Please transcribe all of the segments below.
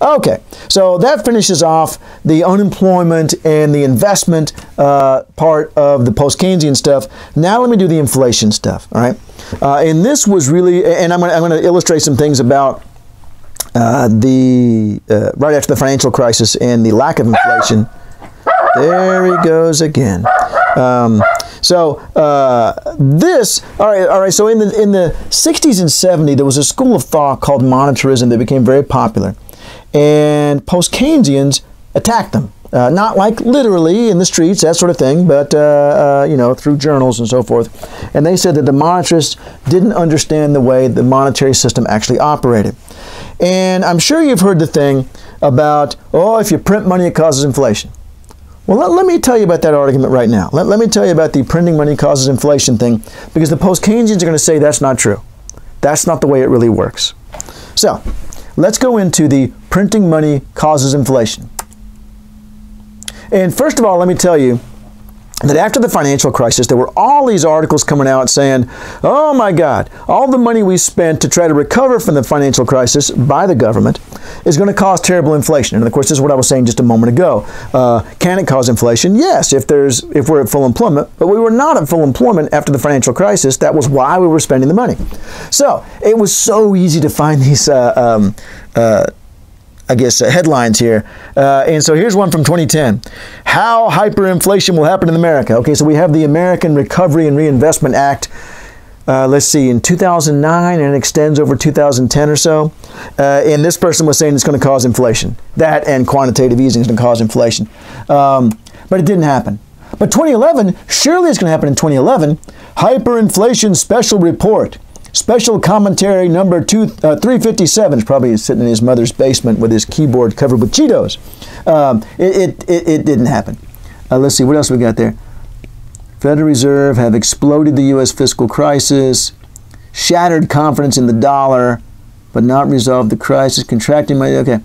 Okay, so that finishes off the unemployment and the investment part of the post-Keynesian stuff. Now let me do the inflation stuff, all right? And this was really, and I'm going to illustrate some things about right after the financial crisis and the lack of inflation. There he goes again. All right. So in the 60s and 70s, there was a school of thought called monetarism that became very popular, and post-Keynesians attacked them. Not like literally in the streets, that sort of thing, but you know, through journals and so forth. And they said that the monetarists didn't understand the way the monetary system actually operated. And I'm sure you've heard the thing about, oh, if you print money, it causes inflation. Well, let me tell you about that argument right now. Let me tell you about the printing money causes inflation thing, because the post-Keynesians are going to say that's not true. That's not the way it really works. So, let's go into the printing money causes inflation. And first of all, let me tell you that after the financial crisis, there were all these articles coming out saying, oh my God, all the money we spent to try to recover from the financial crisis by the government is going to cause terrible inflation. And of course, this is what I was saying just a moment ago. Can it cause inflation? Yes, if we're at full employment, but we were not at full employment after the financial crisis. That was why we were spending the money. So it was so easy to find these headlines here. And so here's one from 2010. How hyperinflation will happen in America. Okay, so we have the American Recovery and Reinvestment Act, let's see, in 2009, and it extends over 2010 or so. And this person was saying it's going to cause inflation. That and quantitative easing is going to cause inflation. But it didn't happen. But 2011, surely it's going to happen in 2011. Hyperinflation Special Report. Special commentary number 357 is probably sitting in his mother's basement with his keyboard covered with Cheetos. It didn't happen. Let's see, what else we got there? Federal Reserve have exploded the U.S. fiscal crisis, shattered confidence in the dollar, but not resolved the crisis, contracting money. Okay.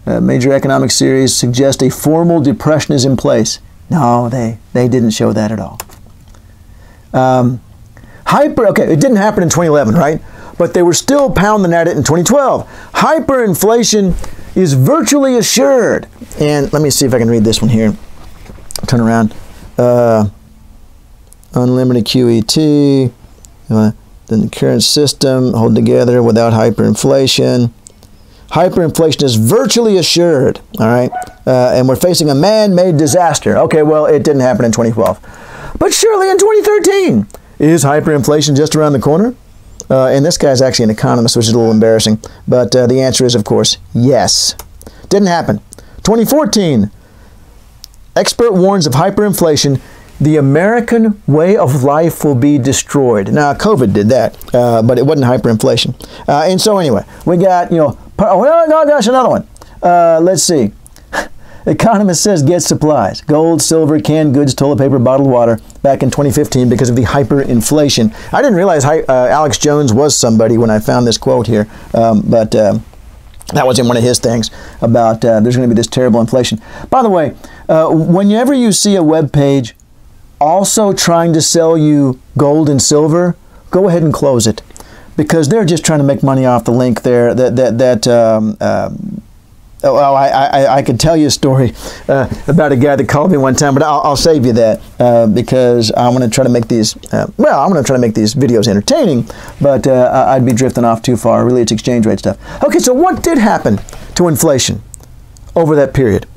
Major economic series suggest a formal depression is in place. No, they didn't show that at all. Okay, it didn't happen in 2011, right? But they were still pounding at it in 2012. Hyperinflation is virtually assured. And let me see if I can read this one here. Turn around. Unlimited QET. Then the current system hold together without hyperinflation. Hyperinflation is virtually assured, all right? And we're facing a man-made disaster. Okay, well, it didn't happen in 2012. But surely in 2013. Is hyperinflation just around the corner? And this guy's actually an economist, which is a little embarrassing. But the answer is, of course, yes. Didn't happen. 2014, expert warns of hyperinflation. The American way of life will be destroyed. Now, COVID did that, but it wasn't hyperinflation. And so anyway, we got, oh gosh, another one. Let's see. Economist says get supplies. Gold, silver, canned goods, toilet paper, bottled water back in 2015 because of the hyperinflation. I didn't realize Alex Jones was somebody when I found this quote here, but that was in one of his things about there's going to be this terrible inflation. By the way, whenever you see a web page also trying to sell you gold and silver, go ahead and close it, because they're just trying to make money off the link there. Well, I could tell you a story about a guy that called me one time, but I'll save you that because I want to try to make these. I'm going to try to make these videos entertaining, but I'd be drifting off too far. Really, it's exchange rate stuff. Okay, so what did happen to inflation over that period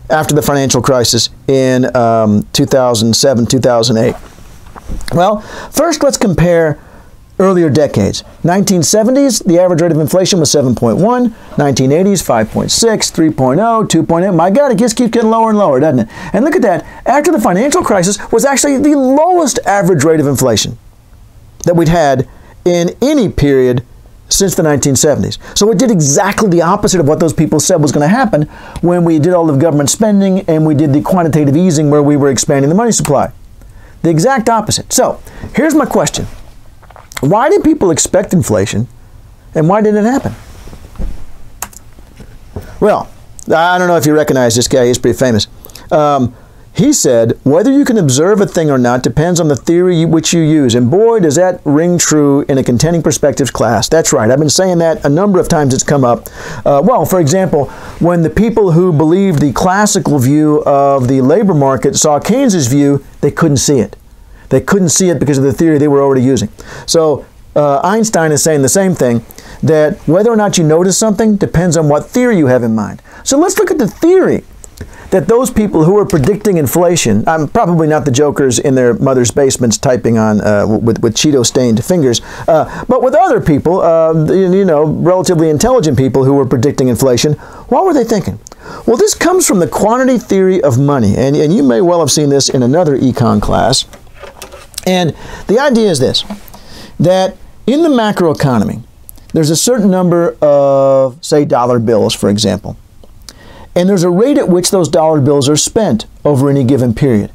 after the financial crisis in 2007, 2008? Well, first let's compare earlier decades. 1970s, the average rate of inflation was 7.1. 1980s, 5.6, 3.0, 2.8. My God, it just keeps getting lower and lower, doesn't it? And look at that. After the financial crisis was actually the lowest average rate of inflation that we'd had in any period since the 1970s. So it did exactly the opposite of what those people said was going to happen when we did all of government spending and we did the quantitative easing where we were expanding the money supply. The exact opposite. So here's my question. Why did people expect inflation, and why did it happen? Well, I don't know if you recognize this guy. He's pretty famous. He said, whether you can observe a thing or not depends on the theory which you use. And boy, does that ring true in a contending perspectives class. That's right. I've been saying that a number of times. It's come up. Well, for example, when the people who believed the classical view of the labor market saw Keynes's view, they couldn't see it. They couldn't see it because of the theory they were already using. So Einstein is saying the same thing, that whether or not you notice something depends on what theory you have in mind. So let's look at the theory that those people who are predicting inflation, I'm probably not the jokers in their mother's basements typing on with Cheeto-stained fingers, but with other people, you know, relatively intelligent people who were predicting inflation, what were they thinking? Well, this comes from the quantity theory of money, and you may well have seen this in another econ class. And the idea is this, that in the macroeconomy, there's a certain number of, say, dollar bills, for example. And there's a rate at which those dollar bills are spent over any given period.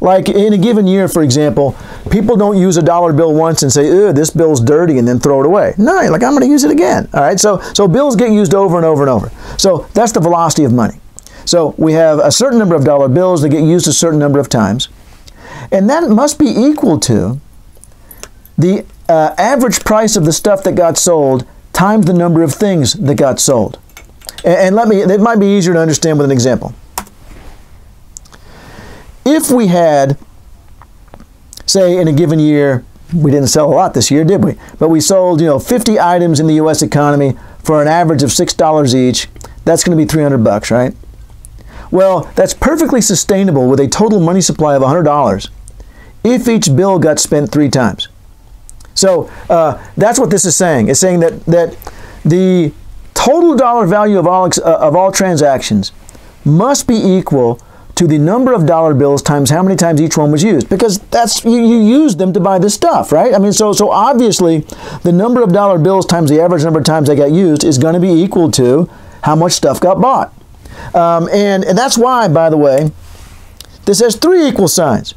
Like in a given year, for example, people don't use a dollar bill once and say, "Ew, this bill's dirty," and then throw it away. No, you're like, I'm going to use it again. All right, so bills get used over and over and over. So that's the velocity of money. So we have a certain number of dollar bills that get used a certain number of times. And that must be equal to the average price of the stuff that got sold times the number of things that got sold. And it might be easier to understand with an example. If we had, say, in a given year, we didn't sell a lot this year, did we? But we sold, 50 items in the U.S. economy for an average of $6 each. That's going to be $300, right? Well, that's perfectly sustainable with a total money supply of $100 if each bill got spent 3 times. So that's what this is saying. It's saying that the total dollar value of all transactions must be equal to the number of dollar bills times how many times each one was used, because that's you used them to buy this stuff, right? I mean, so obviously the number of dollar bills times the average number of times they got used is going to be equal to how much stuff got bought. And that's why, by the way, this has 3 equal signs,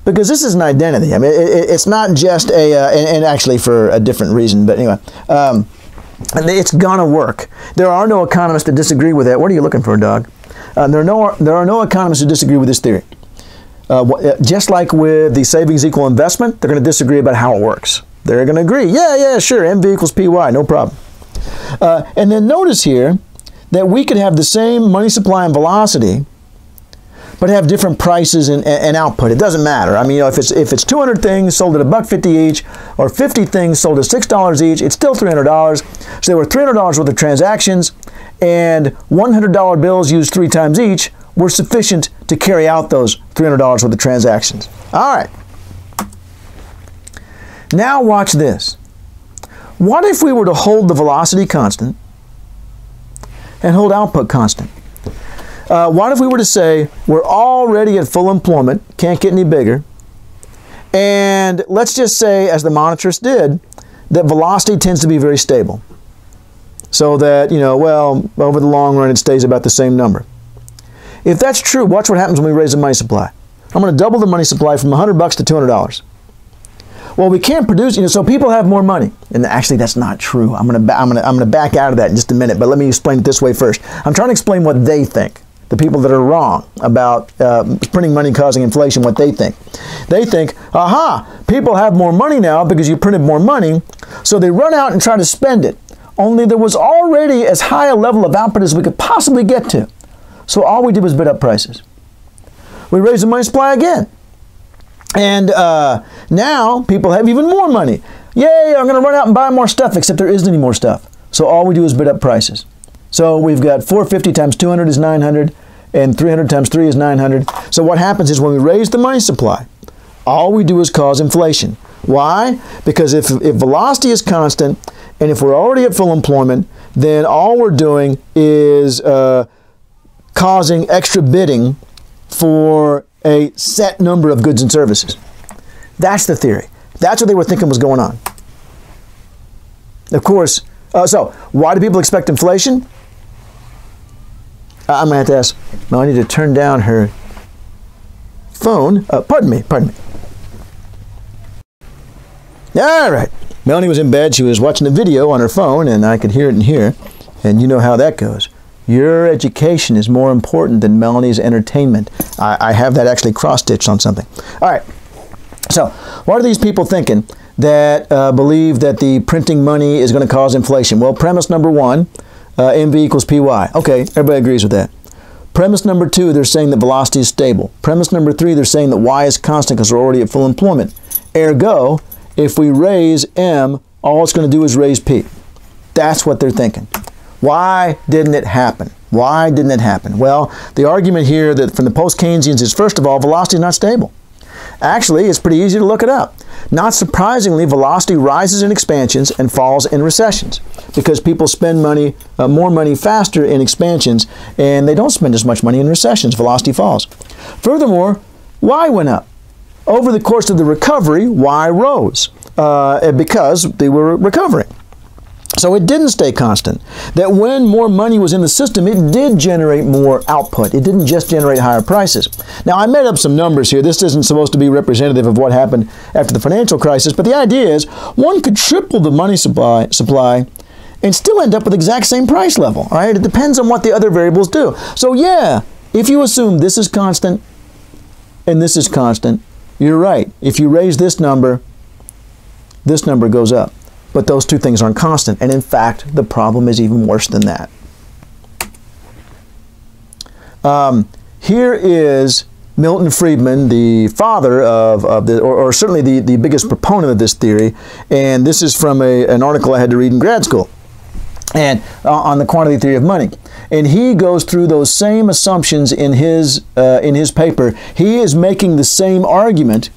because this is an identity. I mean, it's not just and actually for a different reason, but anyway. And it's gonna work. There are no economists that disagree with that. What are you looking for, dog? There are no economists who disagree with this theory. Just like with the savings equal investment, they're going to disagree about how it works. They're going to agree, yeah, sure, MV equals PY, no problem. And then notice here that we could have the same money supply and velocity, but have different prices and output. It doesn't matter. I mean, if it's 200 things sold at $1.50 each, or 50 things sold at $6 each, it's still $300. So there were $300 worth of transactions, and $100 bills used 3 times each were sufficient to carry out those $300 worth of transactions. All right. Now watch this. What if we were to hold the velocity constant and hold output constant? What if we were to say we're already at full employment, can't get any bigger, and let's just say, as the monetarist did, that velocity tends to be very stable, so that, well, over the long run it stays about the same number. If that's true, watch what happens when we raise the money supply. I'm going to double the money supply from $100 to $200. Well, we can't produce, so people have more money. And actually, that's not true. I'm going to back out of that in just a minute, but let me explain it this way first. I'm trying to explain what they think. The people that are wrong about printing money causing inflation, what they think. They think, aha, people have more money now because you printed more money, so they run out and try to spend it. Only there was already as high a level of output as we could possibly get to. So all we did was bid up prices. We raised the money supply again. And now people have even more money. Yay, I'm going to run out and buy more stuff, except there isn't any more stuff. So all we do is bid up prices. So we've got 450 times 200 is 900, and 300 times 3 is 900. So what happens is when we raise the money supply, all we do is cause inflation. Why? Because if velocity is constant, and if we're already at full employment, then all we're doing is causing extra bidding for a set number of goods and services. That's the theory. That's what they were thinking was going on. Of course, so why do people expect inflation? I'm going to have to ask Melanie to turn down her phone. Pardon me. All right. Melanie was in bed. She was watching a video on her phone, and I could hear it in here. And you know how that goes. Your education is more important than Melanie's entertainment. I have that actually cross-stitched on something. All right. So what are these people thinking that believe that the printing money is going to cause inflation? Well, premise number one, MV equals PY. Okay, everybody agrees with that. Premise number two, they're saying that velocity is stable. Premise number three, they're saying that Y is constant because we're already at full employment. Ergo, if we raise M, all it's going to do is raise P. That's what they're thinking. Why didn't it happen? Why didn't it happen? Well, the argument here that from the post-Keynesians is, first of all, velocity is not stable. Actually, it's pretty easy to look it up. Not surprisingly, velocity rises in expansions and falls in recessions because people spend money, more money faster in expansions, and they don't spend as much money in recessions. Velocity falls. Furthermore, Y went up. Over the course of the recovery, Y rose because they were recovering. So it didn't stay constant. That when more money was in the system, it did generate more output. It didn't just generate higher prices. Now, I made up some numbers here. This isn't supposed to be representative of what happened after the financial crisis, but the idea is one could triple the money supply and still end up with the exact same price level. All right? It depends on what the other variables do. So yeah, if you assume this is constant and this is constant, you're right. If you raise this number goes up. But those two things aren't constant. And in fact, the problem is even worse than that. Here is Milton Friedman, the father of or certainly the biggest proponent of this theory. And this is from an article I had to read in grad school and on the quantity theory of money. And he goes through those same assumptions in his paper. He is making the same argument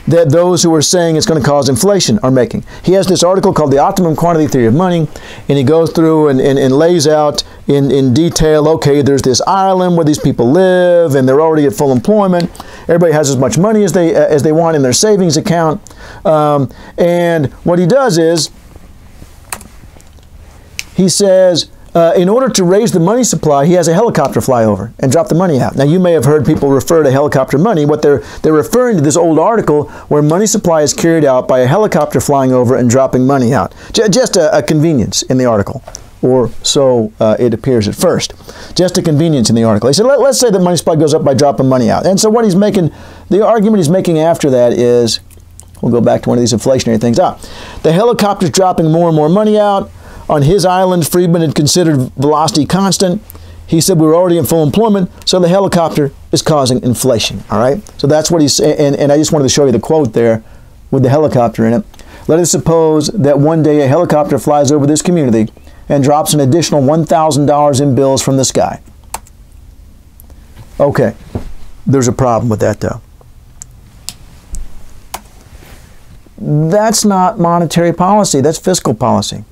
that those who are saying it's going to cause inflation are making. He has this article called The Optimum Quantity Theory of Money, and he goes through and lays out in detail, okay, there's this island where these people live, and they're already at full employment. Everybody has as much money as they want in their savings account. And what he does is, he says, in order to raise the money supply, he has a helicopter fly over and drop the money out. Now, you may have heard people refer to helicopter money. What they're referring to this old article where money supply is carried out by a helicopter flying over and dropping money out. Just a convenience in the article, or so it appears at first. Just a convenience in the article. He said, let's say that money supply goes up by dropping money out. And so what he's making, the argument he's making after that is, we'll go back to one of these inflationary things. The helicopter's dropping more and more money out. On his island, Friedman had considered velocity constant. He said we were already in full employment, so the helicopter is causing inflation. All right? So that's what he's saying. And I just wanted to show you the quote there with the helicopter in it. Let us suppose that one day a helicopter flies over this community and drops an additional $1,000 in bills from the sky. Okay, there's a problem with that, though. That's not monetary policy. That's fiscal policy.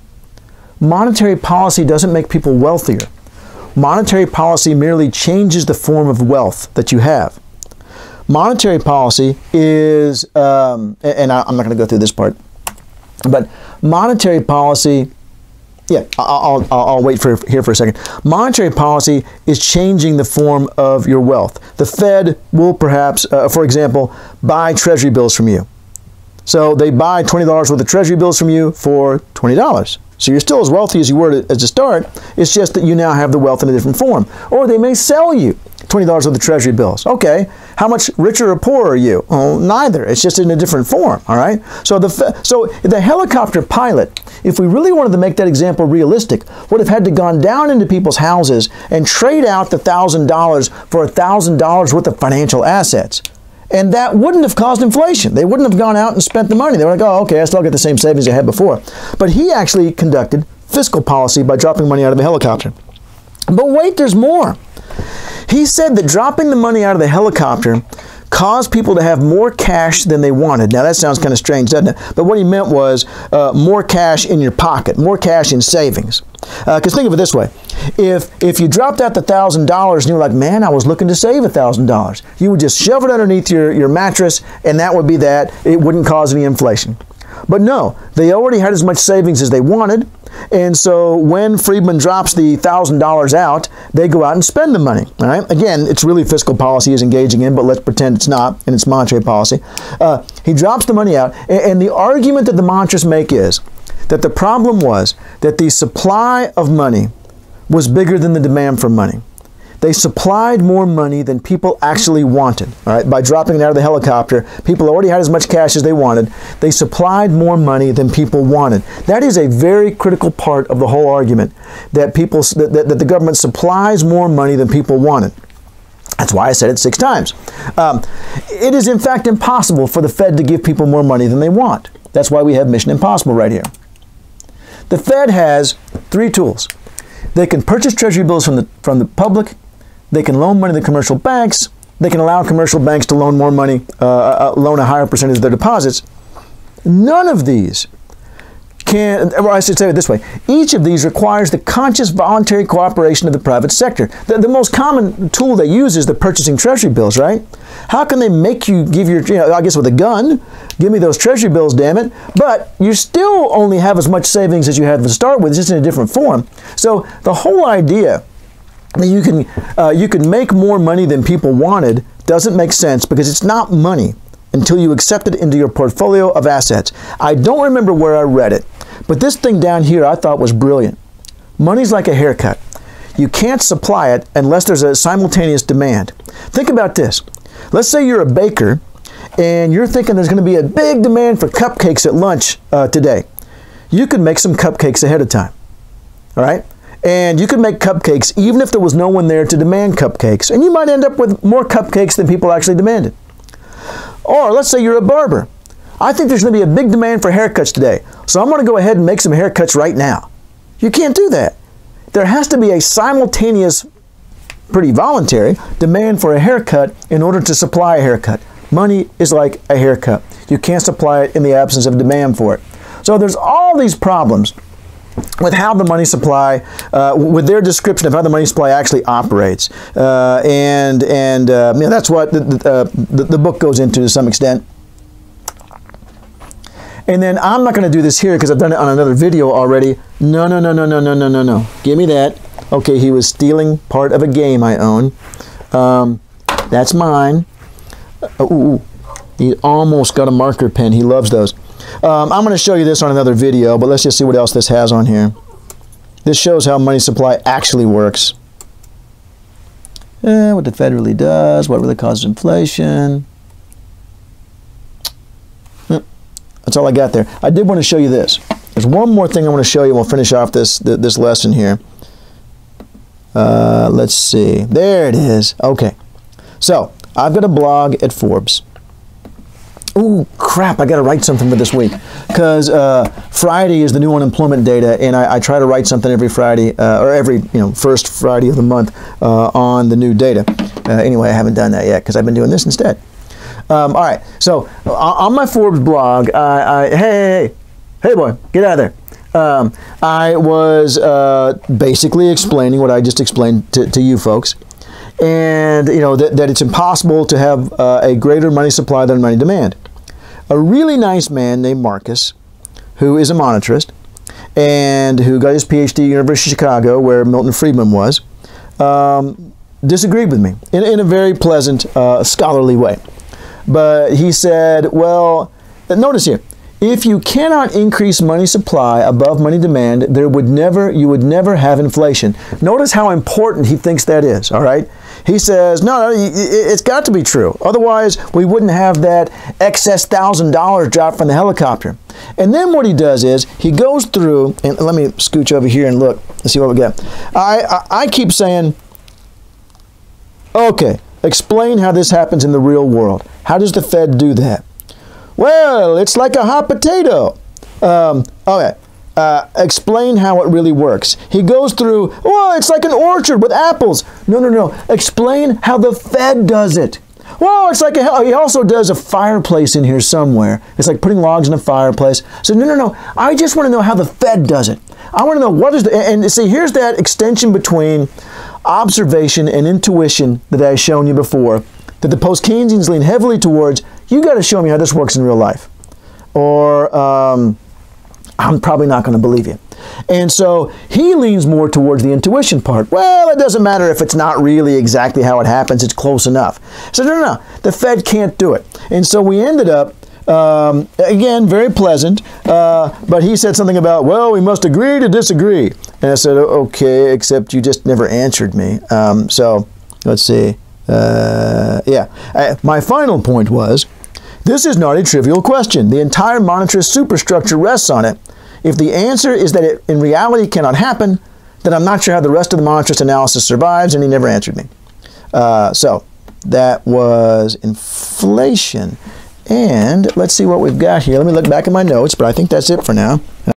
Monetary policy doesn't make people wealthier. Monetary policy merely changes the form of wealth that you have. Monetary policy is, and I'm not going to go through this part, but monetary policy, yeah, I'll wait here for a second. Monetary policy is changing the form of your wealth. The Fed will perhaps, for example, buy treasury bills from you. So they buy $20 worth of treasury bills from you for $20. So you're still as wealthy as you were at the start. It's just that you now have the wealth in a different form. Or they may sell you $20 worth of treasury bills. Okay, how much richer or poorer are you? Oh, neither. It's just in a different form, all right? So the helicopter pilot, if we really wanted to make that example realistic, would have had to gone down into people's houses and trade out the $1,000 for $1,000 worth of financial assets. And that wouldn't have caused inflation. They wouldn't have gone out and spent the money. They were like, oh, okay, I still get the same savings I had before. But he actually conducted fiscal policy by dropping money out of the helicopter. But wait, there's more. He said that dropping the money out of the helicopter caused people to have more cash than they wanted. Now, that sounds kind of strange, doesn't it? But what he meant was more cash in your pocket, more cash in savings. Because think of it this way. If you dropped out the $1,000 and you were like, man, I was looking to save $1,000, you would just shove it underneath your mattress, and that would be that. It wouldn't cause any inflation. But no, they already had as much savings as they wanted. And so when Friedman drops the $1,000 out, they go out and spend the money. All right. Again, it's really fiscal policy is engaging in, but let's pretend it's not, and it's monetary policy. He drops the money out, and the argument that the monetarists make is that the problem was that the supply of money was bigger than the demand for money. They supplied more money than people actually wanted. All right, by dropping it out of the helicopter, people already had as much cash as they wanted. They supplied more money than people wanted. That is a very critical part of the whole argument, that that the government supplies more money than people wanted. That's why I said it 6 times. It is in fact impossible for the Fed to give people more money than they want. That's why we have Mission Impossible right here. The Fed has 3 tools. They can purchase treasury bills from the public. They can loan money to commercial banks. They can allow commercial banks to loan more money, loan a higher percentage of their deposits. None of these can, or I should say it this way, each of these requires the conscious voluntary cooperation of the private sector. The most common tool they use is the purchasing treasury bills, right? How can they make you give your, I guess with a gun, give me those treasury bills, damn it, but you still only have as much savings as you had to start with, just in a different form. So the whole idea that you can make more money than people wanted doesn't make sense, because it's not money until you accept it into your portfolio of assets. I don't remember where I read it, but this thing down here I thought was brilliant. Money's like a haircut. You can't supply it unless there's a simultaneous demand. Think about this. Let's say you're a baker and you're thinking there's going to be a big demand for cupcakes at lunch today. You could make some cupcakes ahead of time, all right? And you could make cupcakes even if there was no one there to demand cupcakes, and you might end up with more cupcakes than people actually demanded. Or let's say you're a barber. I think there's going to be a big demand for haircuts today, so I'm going to go ahead and make some haircuts right now. You can't do that. There has to be a simultaneous, pretty voluntary, demand for a haircut in order to supply a haircut. Money is like a haircut. You can't supply it in the absence of demand for it. So there's all these problems with how the money supply, with their description of how the money supply actually operates. That's what the book goes into to some extent. And then I'm not going to do this here because I've done it on another video already. No. Give me that. Okay, he was stealing part of a game I own. That's mine. He almost got a marker pen. He loves those. I'm going to show you this on another video, but let's just see what else this has on here. This shows how money supply actually works. What the Fed really does, what really causes inflation. That's all I got there. I did want to show you this. There's one more thing I want to show you, and we'll finish off this lesson here. Let's see. There it is. Okay. So, I've got a blog at Forbes. Ooh, crap, I got to write something for this week, because Friday is the new unemployment data, and I try to write something every Friday, or every first Friday of the month on the new data. Anyway, I haven't done that yet because I've been doing this instead. All right, so on my Forbes blog, hey boy, get out of there. I was basically explaining what I just explained to you folks. And that it's impossible to have a greater money supply than money demand. A really nice man named Marcus, who is a monetarist, and who got his PhD at University of Chicago, where Milton Friedman was, disagreed with me in a very pleasant, scholarly way. But he said, well, notice here, if you cannot increase money supply above money demand, you would never have inflation. Notice how important he thinks that is, all right? He says, no, it's got to be true. Otherwise, we wouldn't have that excess $1,000 drop from the helicopter. And then what he does is, he goes through, and let me scooch over here and look. Let's see what we got. I keep saying, okay, explain how this happens in the real world. How does the Fed do that? Well, it's like a hot potato. Okay. Explain how it really works. He goes through, well, it's like an orchard with apples. No. Explain how the Fed does it. Well, it's like he also does a fireplace in here somewhere. It's like putting logs in a fireplace. So no. I just want to know how the Fed does it. I want to know what is and see, here's that extension between observation and intuition that I've shown you before, that the post-Keynesians lean heavily towards. You got to show me how this works in real life, or I'm probably not going to believe you. And so he leans more towards the intuition part. Well, it doesn't matter if it's not really exactly how it happens, it's close enough. So no, the Fed can't do it. And so we ended up Again, very pleasant, but he said something about, well, we must agree to disagree. And I said, okay, except you just never answered me. So let's see. My final point was, this is not a trivial question. The entire monetarist superstructure rests on it. If the answer is that it in reality cannot happen, then I'm not sure how the rest of the monetarist analysis survives, and he never answered me. So that was inflation. And let's see what we've got here. Let me look back at my notes, but I think that's it for now.